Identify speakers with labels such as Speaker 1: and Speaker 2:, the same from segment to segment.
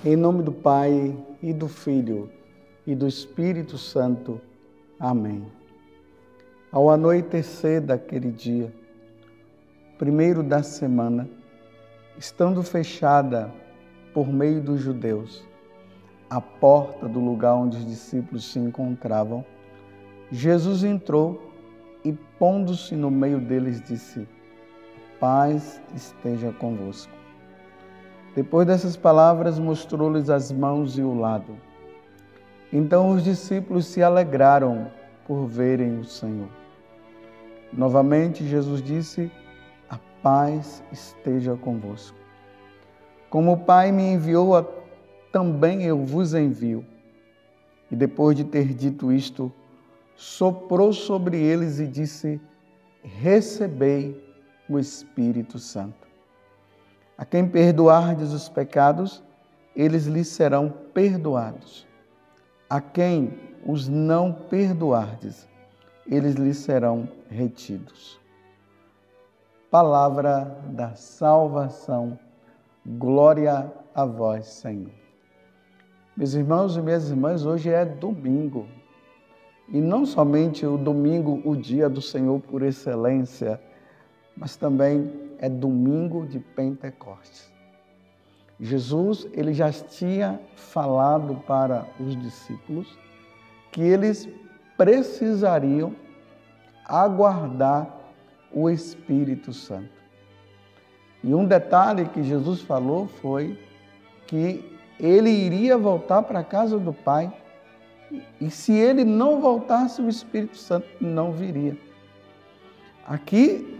Speaker 1: Em nome do Pai, e do Filho, e do Espírito Santo. Amém. Ao anoitecer daquele dia, primeiro da semana, estando fechada por meio dos judeus a porta do lugar onde os discípulos se encontravam, Jesus entrou e, pondo-se no meio deles, disse: paz esteja convosco. Depois dessas palavras, mostrou-lhes as mãos e o lado. Então os discípulos se alegraram por verem o Senhor. Novamente Jesus disse: a paz esteja convosco. Como o Pai me enviou, também eu vos envio. E depois de ter dito isto, soprou sobre eles e disse: recebei o Espírito Santo. A quem perdoardes os pecados, eles lhes serão perdoados. A quem os não perdoardes, eles lhes serão retidos. Palavra da salvação. Glória a vós, Senhor. Meus irmãos e minhas irmãs, hoje é domingo. E não somente o domingo, o dia do Senhor por excelência, mas também é domingo de Pentecostes. Jesus, ele já tinha falado para os discípulos que eles precisariam aguardar o Espírito Santo. E um detalhe que Jesus falou foi que ele iria voltar para a casa do Pai, e se ele não voltasse, o Espírito Santo não viria. Aqui,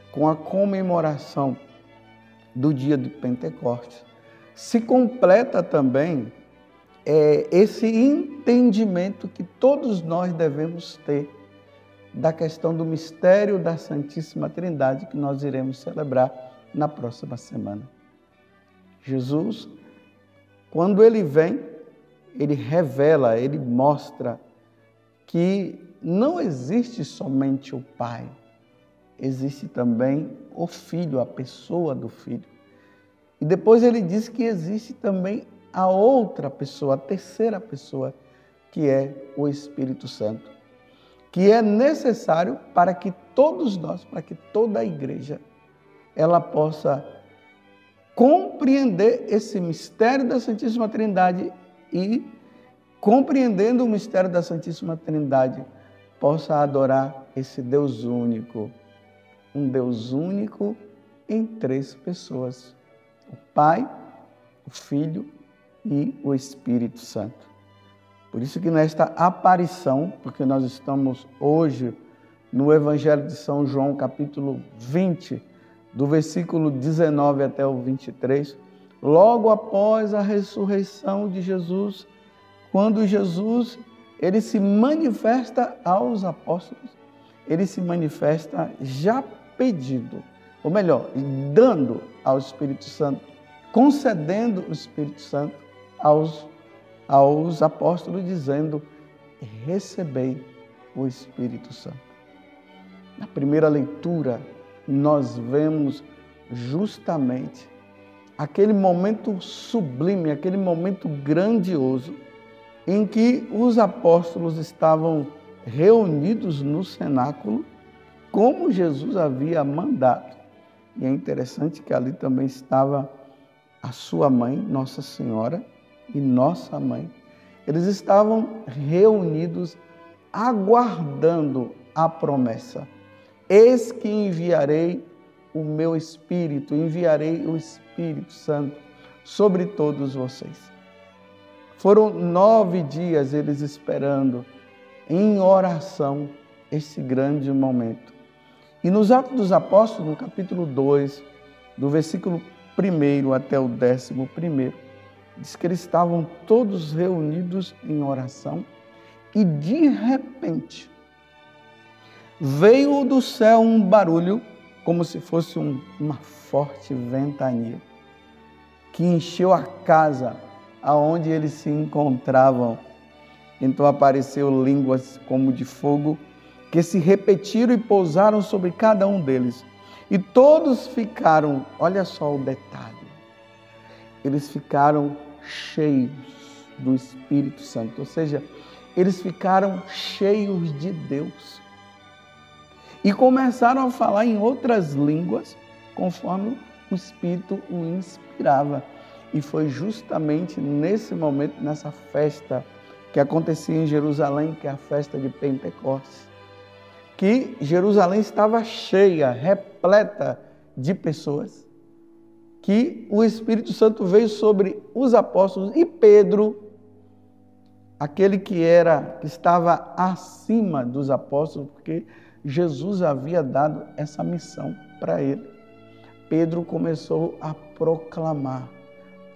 Speaker 1: com a comemoração do dia de Pentecostes, se completa também esse entendimento que todos nós devemos ter da questão do mistério da Santíssima Trindade, que nós iremos celebrar na próxima semana. Jesus, quando ele vem, ele revela, ele mostra que não existe somente o Pai, existe também o Filho, a pessoa do Filho. E depois ele diz que existe também a outra pessoa, a terceira pessoa, que é o Espírito Santo, que é necessário para que todos nós, para que toda a igreja, ela possa compreender esse mistério da Santíssima Trindade e, compreendendo o mistério da Santíssima Trindade, possa adorar esse Deus único. Um Deus único em três pessoas: o Pai, o Filho e o Espírito Santo. Por isso que nesta aparição, porque nós estamos hoje no Evangelho de São João, capítulo 20, do versículo 19 até o 23, logo após a ressurreição de Jesus, quando Jesus ele se manifesta aos apóstolos, ele se manifesta já pedido, ou melhor, dando ao Espírito Santo, concedendo o Espírito Santo aos apóstolos, dizendo: recebei o Espírito Santo. Na primeira leitura, nós vemos justamente aquele momento sublime, aquele momento grandioso, em que os apóstolos estavam reunidos no cenáculo, como Jesus havia mandado. E é interessante que ali também estava a sua mãe, Nossa Senhora, e nossa mãe. Eles estavam reunidos, aguardando a promessa. Eis que enviarei o meu Espírito, enviarei o Espírito Santo sobre todos vocês. Foram 9 dias eles esperando, em oração, esse grande momento. E nos Atos dos Apóstolos, no capítulo 2, do versículo 1 até o 11º, diz que eles estavam todos reunidos em oração e, de repente, veio do céu um barulho, como se fosse uma forte ventania, que encheu a casa aonde eles se encontravam. Então apareceu línguas como de fogo, que se repetiram e pousaram sobre cada um deles. E todos ficaram, olha só o detalhe, eles ficaram cheios do Espírito Santo, ou seja, eles ficaram cheios de Deus e começaram a falar em outras línguas conforme o Espírito o inspirava. E foi justamente nesse momento, nessa festa que acontecia em Jerusalém, que é a festa de Pentecostes, que Jerusalém estava cheia, repleta de pessoas, que o Espírito Santo veio sobre os apóstolos e Pedro, aquele que estava acima dos apóstolos, porque Jesus havia dado essa missão para ele. Pedro começou a proclamar,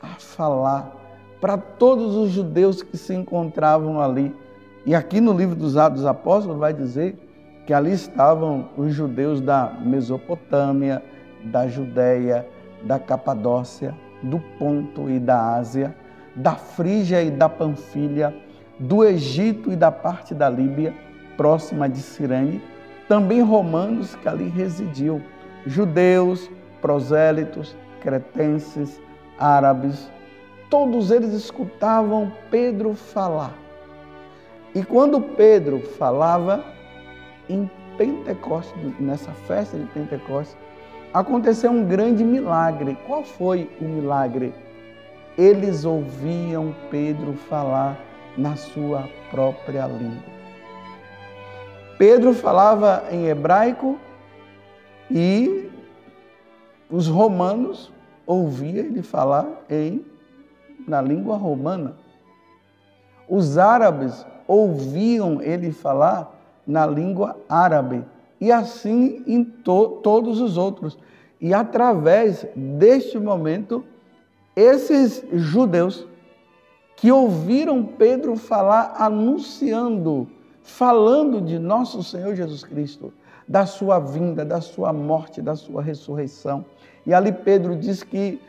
Speaker 1: a falar para todos os judeus que se encontravam ali. E aqui no livro dos Atos dos Apóstolos vai dizer que ali estavam os judeus da Mesopotâmia, da Judéia, da Capadócia, do Ponto e da Ásia, da Frígia e da Panfilha, do Egito e da parte da Líbia, próxima de Cirene, também romanos que ali residiam, judeus, prosélitos, cretenses, árabes, todos eles escutavam Pedro falar. E quando Pedro falava, em Pentecostes, nessa festa de Pentecostes, aconteceu um grande milagre. Qual foi o milagre? Eles ouviam Pedro falar na sua própria língua. Pedro falava em hebraico e os romanos ouviam ele falar na língua romana. Os árabes ouviam ele falar na língua árabe. E assim em todos os outros. E através deste momento, esses judeus que ouviram Pedro falar, anunciando, falando de nosso Senhor Jesus Cristo, da sua vinda, da sua morte, da sua ressurreição. E ali Pedro diz que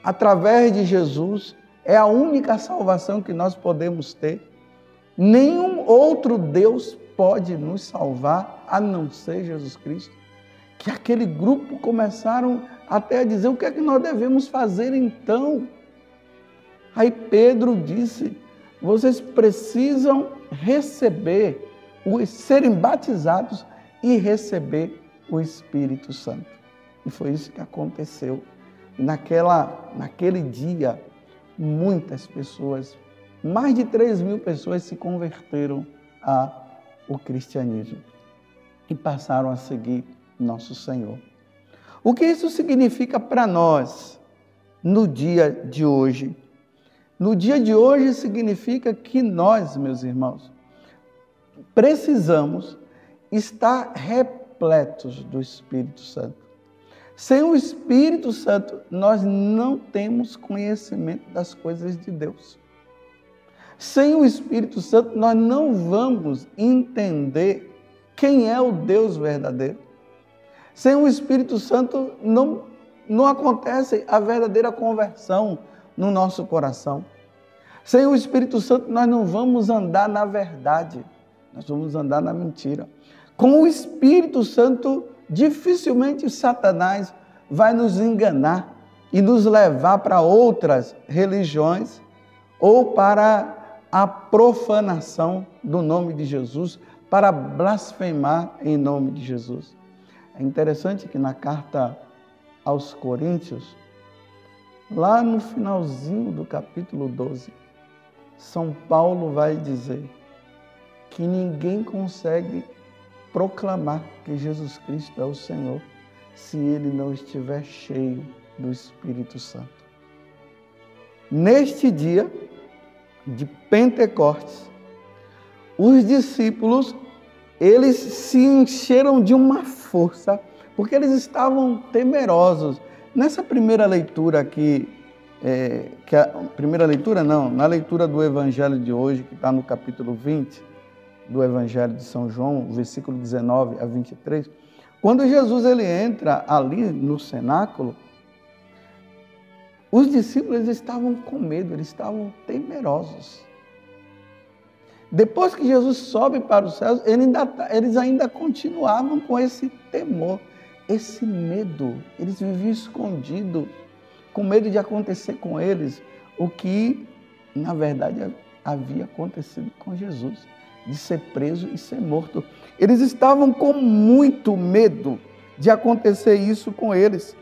Speaker 1: através de Jesus é a única salvação que nós podemos ter. Nenhum outro Deus pode nos salvar a não ser Jesus Cristo. Que aquele grupo começaram até a dizer: o que é que nós devemos fazer então? Aí Pedro disse: vocês precisam serem batizados e receber o Espírito Santo. E foi isso que aconteceu. E naquele dia, muitas pessoas, mais de 3.000 pessoas se converteram ao cristianismo e passaram a seguir nosso Senhor. O que isso significa para nós no dia de hoje? No dia de hoje significa que nós, meus irmãos, precisamos estar repletos do Espírito Santo. Sem o Espírito Santo, nós não temos conhecimento das coisas de Deus. Sem o Espírito Santo, nós não vamos entender quem é o Deus verdadeiro. Sem o Espírito Santo, não acontece a verdadeira conversão no nosso coração. Sem o Espírito Santo, nós não vamos andar na verdade, nós vamos andar na mentira. Com o Espírito Santo, dificilmente Satanás vai nos enganar e nos levar para outras religiões ou para a profanação do nome de Jesus, para blasfemar em nome de Jesus. É interessante que na carta aos Coríntios, lá no finalzinho do capítulo 12, São Paulo vai dizer que ninguém consegue proclamar que Jesus Cristo é o Senhor se ele não estiver cheio do Espírito Santo. Neste dia de Pentecostes, os discípulos, eles se encheram de uma força, porque eles estavam temerosos. Nessa primeira leitura aqui, na leitura do Evangelho de hoje, que está no capítulo 20 do Evangelho de São João, versículo 19 a 23, quando Jesus ele entra ali no cenáculo, os discípulos estavam com medo, eles estavam temerosos. Depois que Jesus sobe para os céus, eles ainda continuavam com esse temor, esse medo. Eles viviam escondidos, com medo de acontecer com eles o que, na verdade, havia acontecido com Jesus, de ser preso e ser morto. Eles estavam com muito medo de acontecer isso com eles.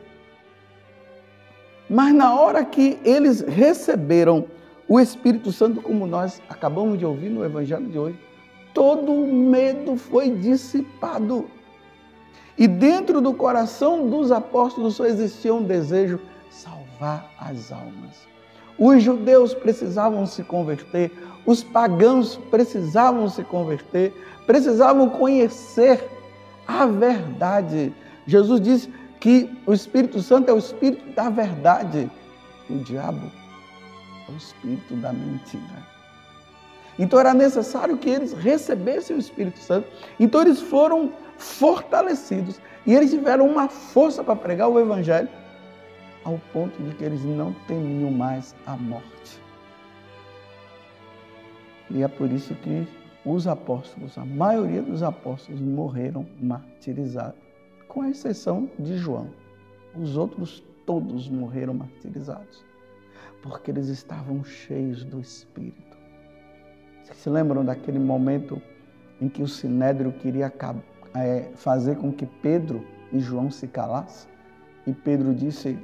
Speaker 1: Mas na hora que eles receberam o Espírito Santo, como nós acabamos de ouvir no Evangelho de hoje, todo o medo foi dissipado. E dentro do coração dos apóstolos só existia um desejo: salvar as almas. Os judeus precisavam se converter, os pagãos precisavam se converter, precisavam conhecer a verdade. Jesus disse que o Espírito Santo é o Espírito da verdade. O diabo é o espírito da mentira. Então era necessário que eles recebessem o Espírito Santo. Então eles foram fortalecidos e eles tiveram uma força para pregar o Evangelho, ao ponto de que eles não temiam mais a morte. E é por isso que os apóstolos, a maioria dos apóstolos, morreram martirizados, com a exceção de João. Os outros todos morreram martirizados, porque eles estavam cheios do Espírito. Vocês se lembram daquele momento em que o Sinédrio queria fazer com que Pedro e João se calassem? E Pedro disse: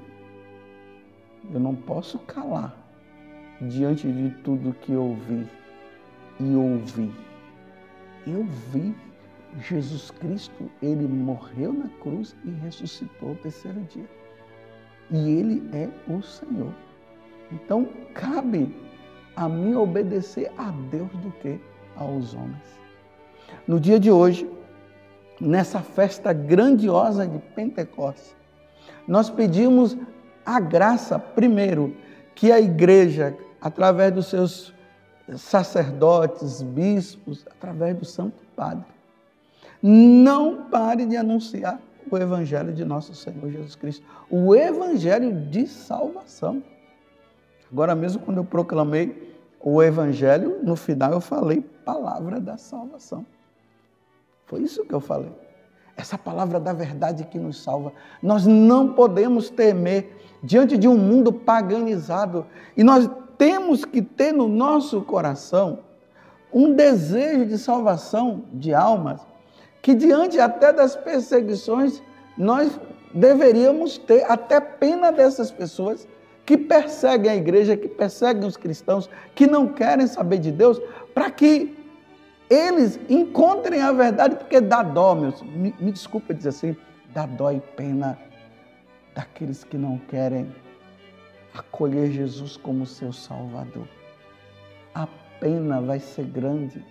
Speaker 1: eu não posso calar diante de tudo que eu vi e ouvi. Eu vi Jesus Cristo, ele morreu na cruz e ressuscitou ao terceiro dia. E ele é o Senhor. Então, cabe a mim obedecer a Deus do que aos homens. No dia de hoje, nessa festa grandiosa de Pentecostes, nós pedimos a graça, primeiro, que a igreja, através dos seus sacerdotes, bispos, através do Santo Padre, não pare de anunciar o Evangelho de nosso Senhor Jesus Cristo, o Evangelho de salvação. Agora mesmo, quando eu proclamei o Evangelho, no final eu falei palavra da salvação. Foi isso que eu falei. Essa palavra da verdade que nos salva. Nós não podemos temer diante de um mundo paganizado. E nós temos que ter no nosso coração um desejo de salvação de almas, que diante até das perseguições, nós deveríamos ter até pena dessas pessoas que perseguem a igreja, que perseguem os cristãos, que não querem saber de Deus, para que eles encontrem a verdade, porque dá dó, meus. Me desculpa dizer assim, dá dó e pena daqueles que não querem acolher Jesus como seu Salvador. A pena vai ser grande,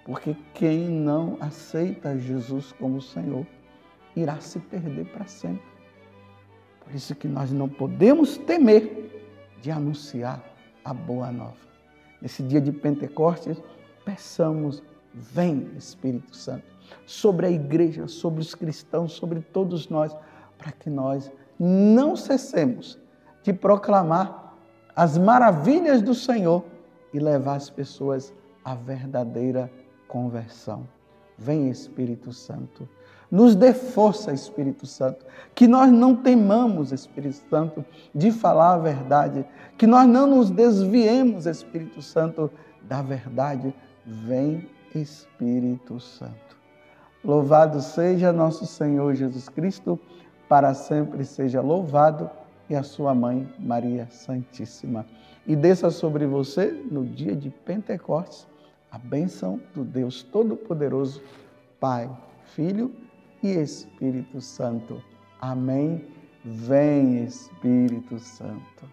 Speaker 1: porque quem não aceita Jesus como Senhor irá se perder para sempre. Por isso que nós não podemos temer de anunciar a boa nova. Nesse dia de Pentecostes, peçamos: vem, Espírito Santo, sobre a igreja, sobre os cristãos, sobre todos nós, para que nós não cessemos de proclamar as maravilhas do Senhor e levar as pessoas à verdadeira conversão. Vem, Espírito Santo. Nos dê força, Espírito Santo, que nós não temamos, Espírito Santo, de falar a verdade, que nós não nos desviemos, Espírito Santo, da verdade. Vem, Espírito Santo. Louvado seja nosso Senhor Jesus Cristo, para sempre seja louvado, e a sua mãe, Maria Santíssima. E desça sobre você, no dia de Pentecostes, a bênção do Deus Todo-Poderoso, Pai, Filho e Espírito Santo. Amém. Vem, Espírito Santo.